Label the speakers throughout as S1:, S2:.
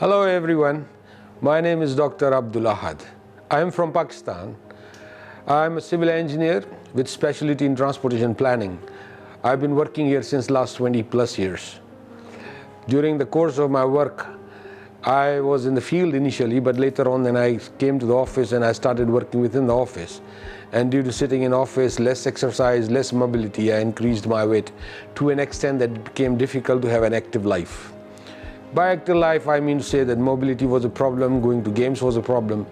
S1: Hello everyone, my name is Dr. Abdul Ahad. I am from Pakistan. I am a civil engineer with specialty in transportation planning. I've been working here since last 20 plus years. During the course of my work, I was in the field initially, but later on then I came to the office and I started working within the office. And due to sitting in office, less exercise, less mobility, I increased my weight to an extent that it became difficult to have an active life. By active life, I mean to say that mobility was a problem, going to games was a problem,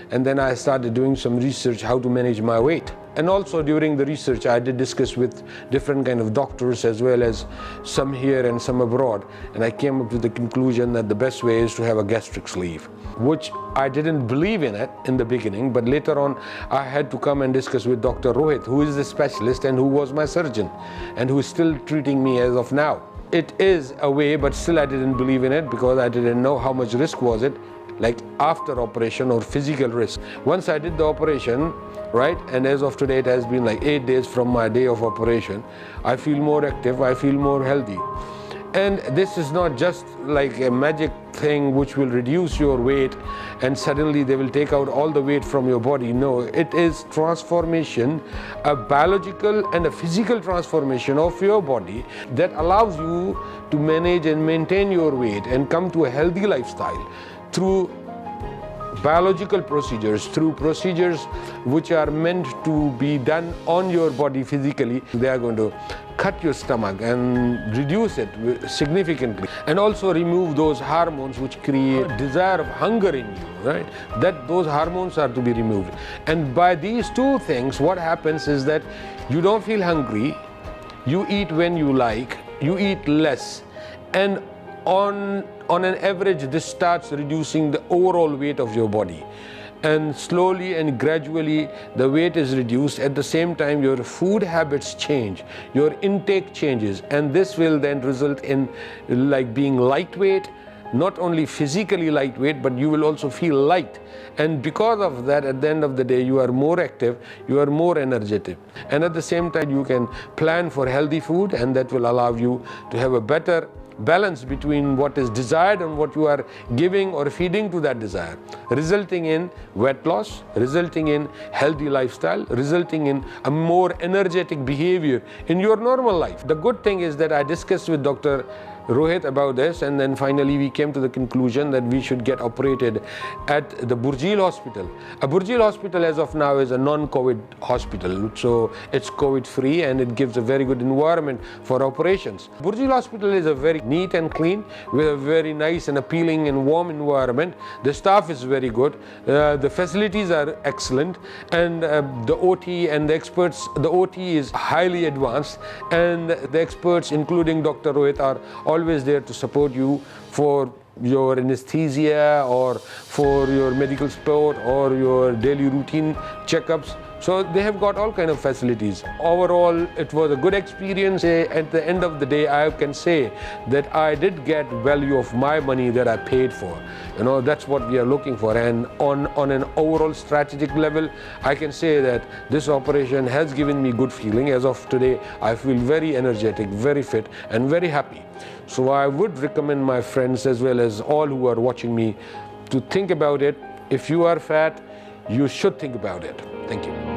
S1: and then I started doing some research how to manage my weight. And also during the research, I did discuss with different kind of doctors as well as some here and some abroad, and I came up with the conclusion that the best way is to have a gastric sleeve, which I didn't believe in it in the beginning, but later on I had to come and discuss with Dr. Rohit, who is the specialist and who was my surgeon and who is still treating me as of now. It is a way, but still I didn't believe in it because I didn't know how much risk was it, like after operation or physical risk. Once I did the operation, right, and as of today it has been like 8 days from my day of operation, I feel more active, I feel more healthy. And this is not just like a magic thing which will reduce your weight and suddenly they will take out all the weight from your body. No, it is transformation, a biological and a physical transformation of your body that allows you to manage and maintain your weight and come to a healthy lifestyle through biological procedures, through procedures which are meant to be done on your body physically. They are going to cut your stomach and reduce it significantly, and also remove those hormones which create desire of hunger in you, right? That those hormones are to be removed. And by these two things, what happens is that you don't feel hungry, you eat when you like, you eat less, and on an average this starts reducing the overall weight of your body, and slowly and gradually the weight is reduced. At the same time your food habits change, your intake changes, and this will then result in like being lightweight, not only physically lightweight, but you will also feel light. And because of that, at the end of the day, you are more active, you are more energetic, and at the same time you can plan for healthy food, and that will allow you to have a better balance between what is desired and what you are giving or feeding to that desire, resulting in weight loss, resulting in healthy lifestyle, resulting in a more energetic behavior in your normal life. The good thing is that I discussed with Dr. Rohit about this, and then finally we came to the conclusion that we should get operated at the Burjeel Hospital. A Burjeel Hospital as of now is a non-COVID hospital, so it's COVID free and it gives a very good environment for operations. Burjeel Hospital is a very neat and clean with a very nice and appealing and warm environment. The staff is very good, the facilities are excellent, and the OT and the experts, the OT is highly advanced, and the experts including Dr. Rohit are always there to support you for your anesthesia or for your medical support or your daily routine checkups. So they have got all kind of facilities. Overall, it was a good experience. At the end of the day, I can say that I did get value of my money that I paid for. You know, that's what we are looking for. And on an overall strategic level, I can say that this operation has given me good feeling. As of today, I feel very energetic, very fit, and very happy. So I would recommend my friends as well as all who are watching me to think about it. If you are fat, you should think about it. Thank you.